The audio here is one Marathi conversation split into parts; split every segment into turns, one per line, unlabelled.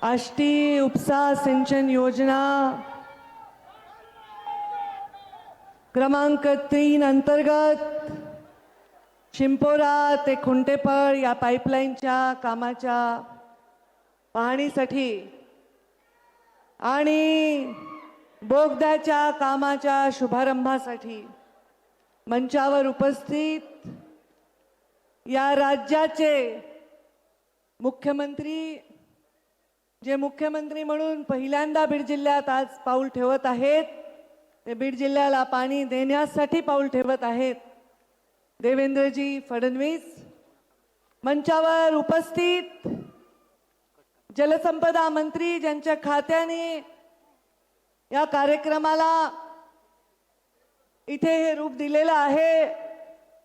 आष्टी उपसा सिंचन योजना क्रमांक 3 अंतर्गत शिंपोरा ते खुंटेपळ या पाईपलाईनच्या कामाच्या पाहणीसाठी आणि बोगद्याच्या कामाच्या शुभारंभासाठी मंचावर उपस्थित या राज्याचे मुख्यमंत्री, जे मुख्यमंत्री म्हणून पहिल्यांदा बीड जिल्ह्यात आज पाऊल ठेवत आहेत, ते बीड जिल्ह्याला पाणी देण्यासाठी पाऊल ठेवत आहेत, देवेंद्रजी फडणवीस. मंचावर उपस्थित जलसंपदा मंत्री, ज्यांच्या खात्याने या कार्यक्रमाला इथे हे रूप दिलेलं आहे,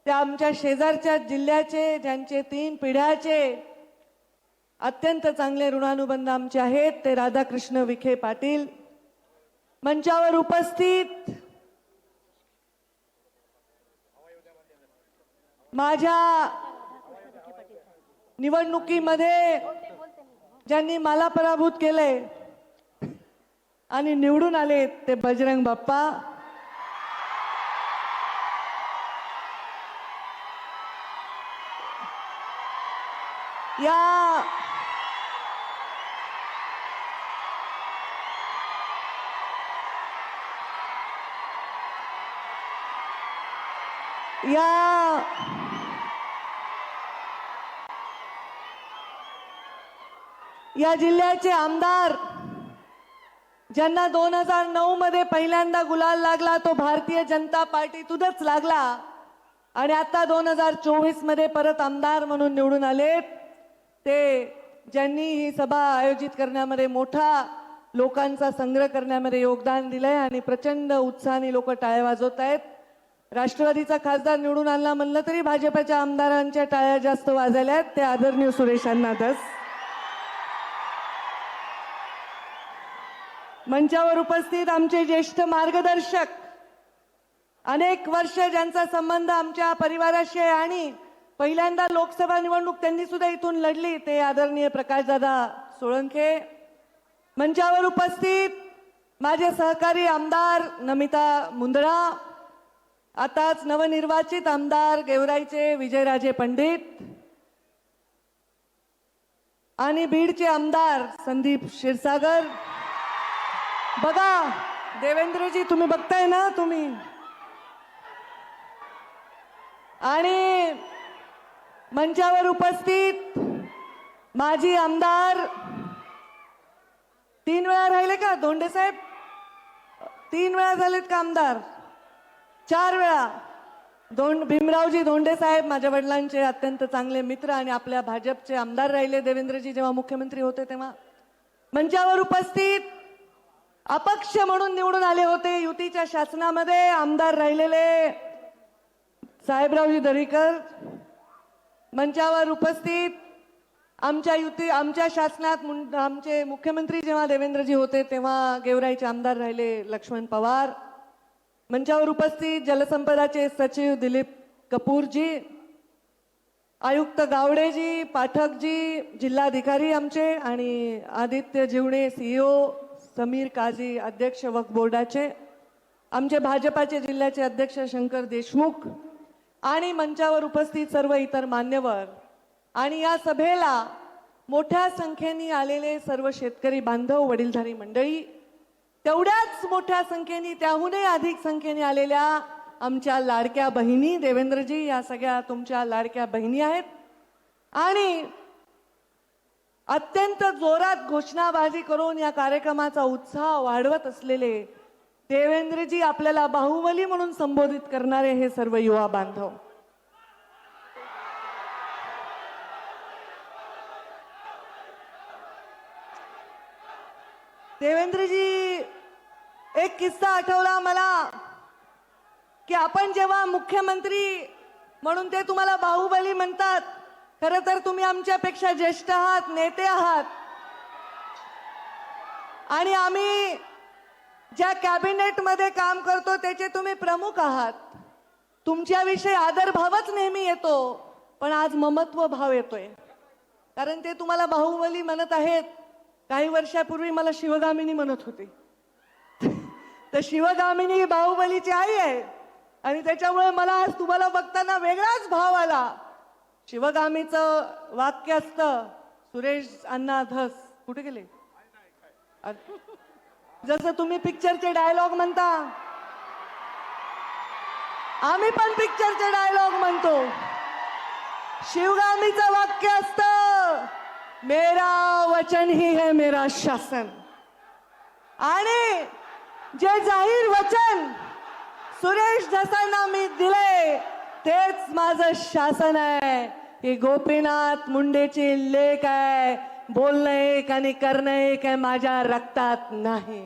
ते आमच्या शेजारच्या जिल्ह्याचे, ज्यांचे 3 पिढ्याचे अत्यंत चांगले ऋणानुबंध आमचे आहेत, ते राधाकृष्ण विखे पाटील. मंचावर उपस्थित माझ्या निवडणुकीमध्ये ज्यांनी मला पराभूत केले आणि निवडून आले, ते बजरंग बाप्पा. या जिल्ह्याचे आमदार, ज्यांना 2009 मध्ये पहिल्यांदा गुलाल लागला, तो भारतीय जनता पार्टीतूनच लागला आणि आता 2024 मध्ये परत आमदार म्हणून निवडून आलेत, ते ज्यांनी ही सभा आयोजित करण्यामध्ये मोठा लोकांचा संग्रह करण्यामध्ये योगदान दिलंय आणि प्रचंड उत्साहाने लोक टाळ्या वाजवत आहेत. राष्ट्रवादीचा खासदार निवडून आला म्हणलं तरी भाजपच्या आमदारांच्या टाळ्या जास्त वाजल्या आहेत, ते आदरणीय सुरेश अण्णा धस. मंचावर उपस्थित आमचे ज्येष्ठ मार्गदर्शक, अनेक वर्ष ज्यांचा संबंध आमच्या परिवाराशी आहे आणि पहिल्यांदा लोकसभा निवडणूक त्यांनी सुद्धा इथून लढली, ते आदरणीय प्रकाशदादा सोळंके. मंचावर उपस्थित माझे सहकारी आमदार नमिता मुंदडा, आताच नवनिर्वाचित आमदार गेवराईचे विजयराजे पंडित आणि बीडचे आमदार संदीप क्षीरसागर. बघा देवेंद्रजी, तुम्ही बघताय ना तुम्ही. आणि मंचावर उपस्थित माजी आमदार, 3 वेळा राहिले का धोंडे साहेब? 3 वेळा झालेत का आमदार? 4 वेळा. भीमरावजी धोंडे साहेब माझ्या वडिलांचे अत्यंत चांगले मित्र आणि आपल्या भाजपचे आमदार राहिले देवेंद्रजी जेव्हा मुख्यमंत्री होते तेव्हा. मंचावर उपस्थित अपक्ष म्हणून निवडून आले होते, युतीच्या शासनामध्ये आमदार राहिलेले साहेबरावजी दरेकर. मंचावर उपस्थित आमच्या शासनात आमचे मुख्यमंत्री जेव्हा देवेंद्रजी होते तेव्हा गेवराईचे आमदार राहिले लक्ष्मण पवार. मंचावर उपस्थित जलसंपदाचे सचिव दिलीप कपूरजी, आयुक्त गावडेजी, पाठकजी, जिल्हाधिकारी आमचे आणि आदित्य जीवणे CEO, समीर काझी अध्यक्ष वक्फ बोर्डाचे, आमचे भाजपाचे जिल्ह्याचे अध्यक्ष शंकर देशमुख आणि मंचावर उपस्थित सर्व इतर मान्यवर आणि या सभेला मोठ्या संख्येने आलेले सर्व शेतकरी बांधव, वडीलधारी मंडळी, तेवढ्याच मोठ्या संख्येने, त्याहूनही अधिक संख्येने आलेल्या आमच्या लाडक्या बहिणी. देवेंद्रजी, या सगळ्या तुमच्या लाडक्या बहिणी आहेत आणि अत्यंत जोरात घोषणाबाजी करून या कार्यक्रमाचा उत्साह वाढवत असलेले देवेंद्रजी, आपल्याला बाहुबली म्हणून संबोधित करणारे हे सर्व युवा बांधव. देवेंद्रजी, एक किस्सा आठवला मला की आपण जेव्हा मुख्यमंत्री म्हणून ते तुम्हाला बाहुबली म्हणतात, खरं तर तुम्ही आमच्यापेक्षा ज्येष्ठ आहात, नेते आहात आणि आम्ही ज्या कॅबिनेट मध्ये काम करतो त्याचे तुम्ही प्रमुख आहात. तुमच्याविषयी आदरभावच नेहमी येतो, पण आज ममत्व भाव येतोय, कारण ते तुम्हाला बाहुबली म्हणत आहेत काही वर्षापूर्वी मला शिवगामिनी म्हणत होते. तर शिवगामिनी बाहुबलीची आई आहे आणि त्याच्यामुळे मला आज तुम्हाला बघताना वेगळाच भाव आला. शिवगामीचं वाक्य असतं, सुरेश अण्णा धस. कुठे गेले? जसं तुम्ही पिक्चरचे डायलॉग म्हणता, आम्ही पण पिक्चरचे डायलॉग म्हणतो. शिवगामीचं वाक्य असतं, मेरा वचन ही है मेरा शासन. आणि जे जाहीर वचन सुरेश धसांना मी दिले तेच माझं शासन आहे. ही गोपीनाथ मुंडेची लेख आहे. बोलणं एक आणि करणं एक आहे, माझ्या रक्तात नाही.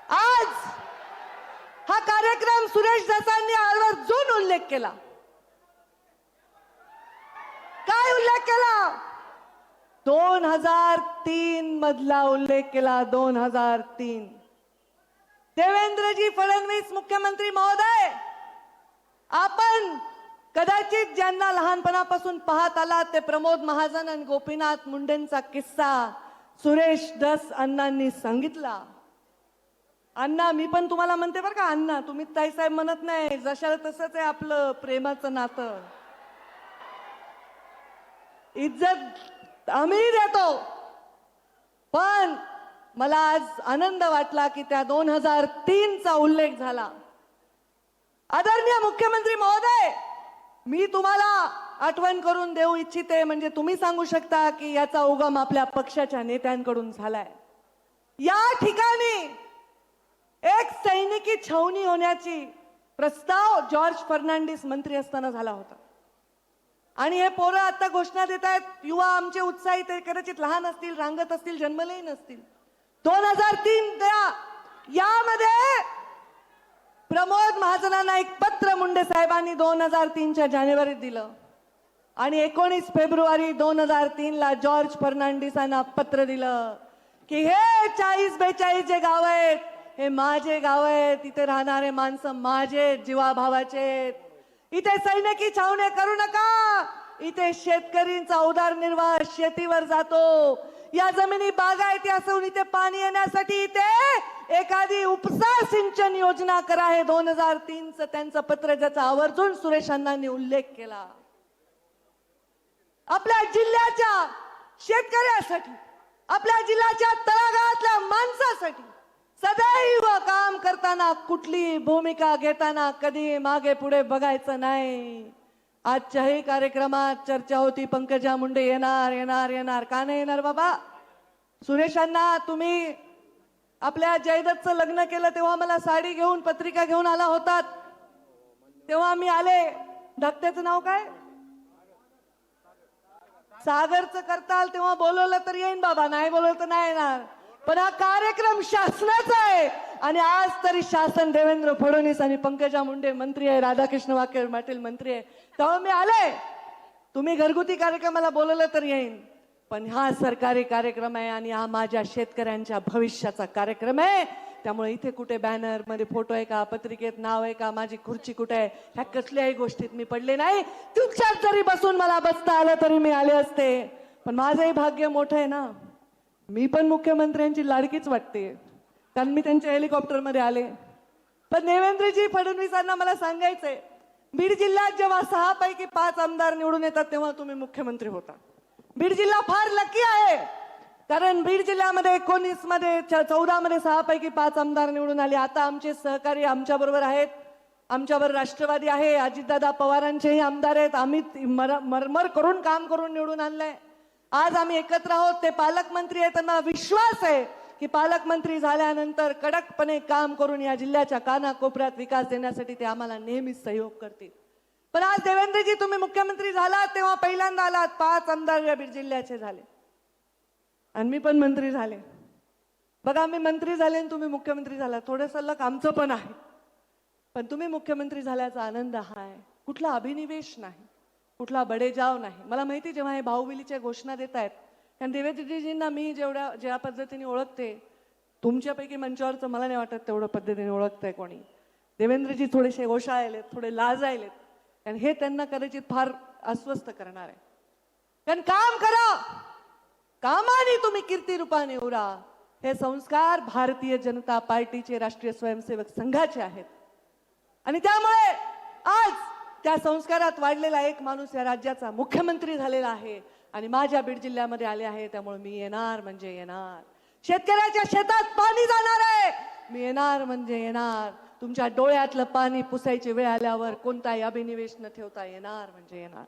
आज हा कार्यक्रम सुरेश धसांनी आवर्जून उल्लेख केला. काय उल्लेख केला? 2003 मधला उल्लेख केला. 2003. देवेंद्रजी फडणवीस मुख्यमंत्री महोदय, आपण कदाचित ज्यांना लहानपणापासून पाहत आलात ते प्रमोद महाजन आणि गोपीनाथ मुंडेंचा किस्सा सुरेश धस अण्णांनी सांगितला. अण्णा, मी पण तुम्हाला म्हणते बरं का अण्णा, तुम्ही ताईसाहेब म्हणत नाही. जशाला तसंच आहे आपलं प्रेमाचं नातं. इज्जत आम्ही देतो, पण मला आज आनंद वाटला की त्या 2003 चा उल्लेख झाला. आदरणीय मुख्यमंत्री महोदय, मी तुम्हाला आठवण करून देऊ इच्छिते, म्हणजे तुम्ही सांगू शकता की याचा उगम आपल्या पक्षाच्या नेत्यांकडून झालाय. या ठिकाणी एक सैनिकी छावणी होण्याची प्रस्ताव जॉर्ज फर्नांडिस मंत्री असताना झाला होता. आणि हे पोरं आता घोषणा देत आहेत, युवा आमचे उत्साही, ते कदाचित लहान असतील, रांगत असतील, जन्मलेही नसतील. 2003 यामध्ये प्रमोद महाजनांना एक पत्र मुंडे साहेबांनी 2003च्या जानेवारीत दिलं आणि 19 फेब्रुवारी 2003 ला जॉर्ज फर्नांडिसांना पत्र दिलं की हे 40-42 जे गाव आहेत हे माझे गाव आहेत. इथे राहणारे माणसं माझे जीवाभावाचे. इथे सैनिकी छावण्या करू नका. इथे शेतकरींचा उदरनिर्वाह शेतीवर जातो. या जमिनी बागायती असून इथे पाणी येण्यासाठी इथे एखादी उपसा सिंचन योजना करा. हे 2003चं त्यांचं पत्र, ज्याचा आवर्जून सुरेश अण्णांनी उल्लेख केला. आपल्या जिल्ह्याच्या शेतकऱ्यासाठी, आपल्या जिल्ह्याच्या तळागाळातल्या माणसासाठी सदैव काम करताना, कुठली भूमिका घेताना कधी मागे पुढे बघायचं नाही. आजच्याही कार्यक्रमात चर्चा होती, पंकजा मुंडे येणार येणार येणार. का नाही येणार बाबा? सुरेशांना, तुम्ही आपल्या जयदत्तचं लग्न केलं तेव्हा मला साडी घेऊन पत्रिका घेऊन आला होतात, तेव्हा मी आले. धाकट्याचं नाव काय? सागरचं करताल तेव्हा बोलवलं तर येईन बाबा, नाही बोलवलं तर नाही येणार. पण हा कार्यक्रम शासनाचा आहे आणि आज तरी शासन देवेंद्र फडणवीस आणि पंकजा मुंडे मंत्री आहे, राधाकृष्ण वाके पाटील मंत्री आहे, तेव्हा मी आले. तुम्ही घरगुती कार्यक्रमाला बोलवलं तर येईन, पण हा सरकारी कार्यक्रम आहे आणि हा माझ्या शेतकऱ्यांच्या भविष्याचा कार्यक्रम आहे. त्यामुळे इथे कुठे बॅनर मध्ये फोटो आहे का, पत्रिकेत नाव आहे का, माझी खुर्ची कुठे आहे, ह्या कसल्याही गोष्टीत मी पडले नाही. तुमच्यात जरी बसून मला बसता आलं तरी मी आले असते. पण माझंही भाग्य मोठं आहे ना, मी पण मुख्यमंत्र्यांची लाडकीच वाटते, कारण मी त्यांच्या हेलिकॉप्टरमध्ये आले. पण देवेंद्रजी फडणवीसांना मला सांगायचंय, बीड जिल्ह्यात जेव्हा 6 पैकी 5 आमदार निवडून येतात तेव्हा तुम्ही मुख्यमंत्री होता. बीड जिल्हा फार लकी आहे, कारण बीड जिल्ह्यामध्ये 19 मध्ये 14 मध्ये 6 पैकी 5 आमदार निवडून आले. आता आमचे सहकारी आमच्या बरोबर आहेत, आमच्यावर राष्ट्रवादी आहे, अजितदादा पवारांचेही आमदार आहेत. आम्ही मरमर करून काम करून निवडून आणलंय. आज आम्ही एकत्र आहोत. ते पालकमंत्री आहेत, त्यांना विश्वास आहे की पालकमंत्री झाल्यानंतर कडकपणे काम करून या जिल्ह्याच्या कानाकोपऱ्यात विकास देण्यासाठी ते आम्हाला नेहमीच सहयोग करतील. पण आज देवेंद्रजी तुम्ही मुख्यमंत्री झालात तेव्हा पहिल्यांदा आलात, 5 आमदार या बीड जिल्ह्याचे झाले आणि मी पण मंत्री झाले. बघा, मी मंत्री झाले आणि तुम्ही मुख्यमंत्री झाला, थोडंसं लक आमचं पण आहे. पण तुम्ही मुख्यमंत्री झाल्याचा आनंद हा आहे, कुठला अभिनिवेश नाही, कुठला बडेजाव नाही. मला माहिती, जेव्हा हे भाऊबिलीच्या घोषणा देत आहेत, कारण देवेंद्रजींना मी ज्या पद्धतीने ओळखते, तुमच्यापैकी मंचावरचं मला नाही वाटत तेवढं पद्धतीने ओळखतंय कोणी. देवेंद्रजी थोडेसे ओशाळलेत, थोडे लाजायलेत, कारण हे त्यांना कदाचित फार अस्वस्थ करणार आहे. कारण काम करा, कामाने तुम्ही कीर्ती रूपाने उरा. हे संस्कार भारतीय जनता पार्टीचे राष्ट्रीय स्वयंसेवक संघाचे आहेत. आणि त्यामुळे आज त्या संस्कारात वाढलेला एक माणूस या राज्याचा मुख्यमंत्री झालेला आहे आणि माझ्या बीड जिल्ह्यामध्ये आले आहे. त्यामुळे मी येणार म्हणजे येणार. शेतकऱ्याच्या शेतात पाणी जाणार आहे, मी येणार म्हणजे येणार. तुमच्या डोळ्यातलं पाणी पुसायची वेळ आल्यावर कोणताही अभिनिवेश न ठेवता येणार म्हणजे येणार.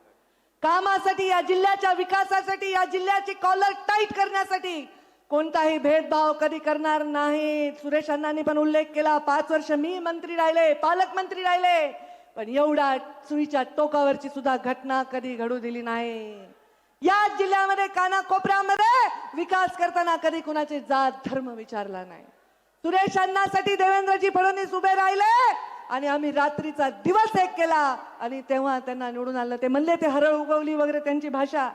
कामासाठी, या जिल्ह्याच्या विकासासाठी, या जिल्ह्याची कॉलर टाईट करण्यासाठी कोणताही भेदभाव कधी करणार नाही. सुरेश अण्णांनी पण उल्लेख केला, 5 वर्ष मी मंत्री राहिले, पालकमंत्री राहिले, पण एवढा सुईच्या टोकावरची सुद्धा घटना कधी घडू दिली नाही. या जिल्ह्यामध्ये कानाकोपऱ्यामध्ये विकास करताना कधी कुणाचे जात धर्म विचारला नाही. सुरेश अण्णांसाठी देवेंद्रजी फडणवीस उभे राहिले आणि आम्ही रात्रीचा दिवस एक केला आणि तेव्हा त्यांना निवडून आणलं. ते म्हणले ते हरळ उगवली वगैरे त्यांची भाषा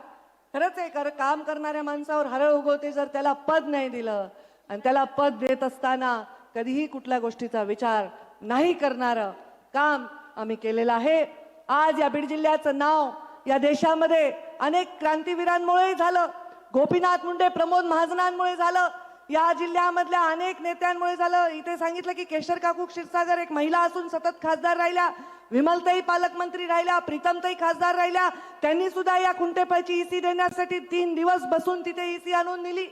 खरंच आहे. काम करणाऱ्या माणसावर हरळ उगवते जर त्याला पद नाही दिलं, आणि त्याला पद देत असताना कधीही कुठल्या गोष्टीचा विचार नाही करणारं काम आम्ही केलेलं आहे. आज या बीड जिल्ह्याचं नाव या देशामध्ये अनेक क्रांतीवीरांमुळे झालं, गोपीनाथ मुंडे, प्रमोद महाजनांमुळे झालं, या जिल्ह्यामधल्या अनेक नेत्यांमुळे झालं. इथे सांगितलं की केशर काकू क्षीरसागर एक महिला असून सतत खासदार राहिल्या, विमलताई पालकमंत्री राहिल्या, प्रीतमताई खासदार राहिल्या. त्यांनी सुद्धा या खुंटेपळची ईसी देण्यासाठी 3 दिवस बसून तिथे ईसी आणून दिली.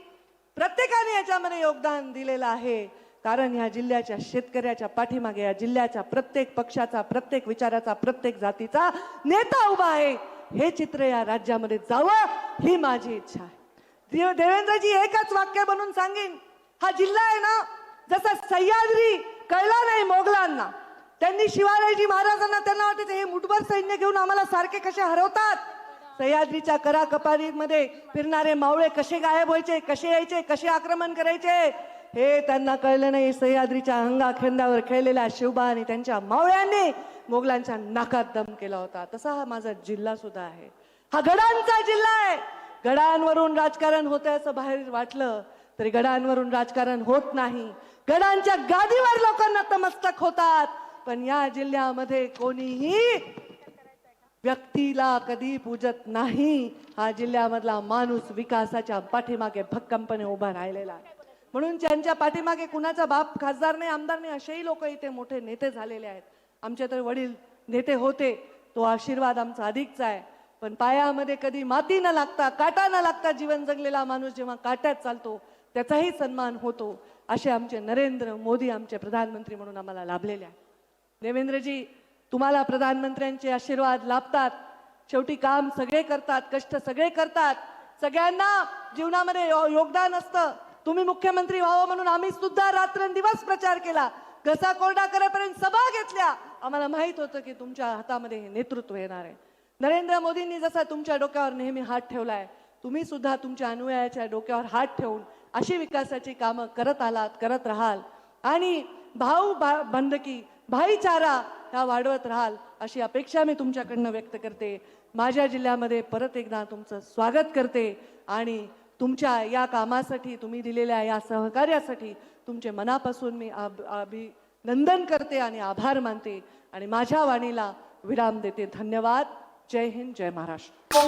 प्रत्येकाने याच्यामध्ये योगदान दिलेलं आहे. कारण या जिल्ह्याच्या शेतकऱ्याच्या पाठीमागे या जिल्ह्याच्या प्रत्येक पक्षाचा, प्रत्येक विचाराचा, प्रत्येक जातीचा नेता उभा आहे. हे चित्र या राज्यामध्ये जावं ही माझी इच्छा आहे. देवेंद्रजी एकच वाक्य बनून सांगेन, हा जिल्हा आहे ना, जसा सह्याद्री कळला नाही मोगलांना, त्यांनी शिवाजी महाराजांना त्यांना वाटायचं हे मुठभर सैन्य घेऊन आम्हाला सारखे कसे हरवतात. सह्याद्रीच्या कराकपारीमध्ये फिरणारे मावळे कसे गायब व्हायचे, कसे यायचे, कसे आक्रमण करायचे हे त्यांना कळलं नाही. सह्याद्रीच्या अंगाखेंद्यावर खेळलेल्या शिवबा आणि त्यांच्या मावळ्यांनी मोगलांच्या नाकात दम केला होता. तसा हा माझा जिल्हा सुद्धा आहे. हा गडांचा जिल्हा आहे. गडांवरून राजकारण होतं असं बाहेर वाटलं तरी गडांवरून राजकारण होत नाही. गडांच्या गादीवर लोक नतमस्तक होतात, पण या जिल्ह्यामध्ये कोणीही व्यक्तीला कधी पूजत नाही. हा जिल्ह्यामधला माणूस विकासाच्या पाठीमागे भक्कमपणे उभा राहिलेला आहे. म्हणून ज्यांच्या पाठीमागे कुणाचा बाप खासदार नाही, आमदार नाही, असेही लोक इथे मोठे नेते झालेले आहेत. आमचे तर वडील नेते होते, तो आशीर्वाद आमचा अधिकचा आहे. पण पायामध्ये कधी माती न लागता, काटा न लागता जीवन जगलेला माणूस जेव्हा काट्यात चालतो त्याचाही सन्मान होतो. असे आमचे नरेंद्र मोदी आमचे प्रधानमंत्री म्हणून आम्हाला लाभलेले आहे. देवेंद्रजी, तुम्हाला प्रधानमंत्र्यांचे आशीर्वाद लाभतात. शेवटी काम सगळे करतात, कष्ट सगळे करतात, सगळ्यांना जीवनामध्ये योगदान असतं. तुम्ही मुख्यमंत्री व्हावं म्हणून आम्ही सुद्धा रात्रंदिवस प्रचार केला, घसा कोरडा करेपर्यंत सभा घेतल्या. आम्हाला माहित होतं की तुमच्या हातामध्ये हे नेतृत्व येणार आहे. नरेंद्र मोदींनी जसा तुमच्या डोक्यावर नेहमी हात ठेवलाय, तुम्ही सुद्धा तुमच्या अनुयायाच्या डोक्यावर हात ठेवून अशी विकासाची कामं करत आलात, करत राहाल आणि बंधकी, भाईचारा ह्या वाढवत राहाल अशी अपेक्षा मी तुमच्याकडनं व्यक्त करते. माझ्या जिल्ह्यामध्ये परत एकदा तुमचं स्वागत करते आणि तुमच्या या कामासाठी, तुम्ही दिलेल्या या सहकार्यासाठी तुमचे मनापासून मी अभिनंदन करते आणि आभार मानते आणि माझ्या वाणीला विराम देते. धन्यवाद. जय हिंद, जय महाराष्ट्र.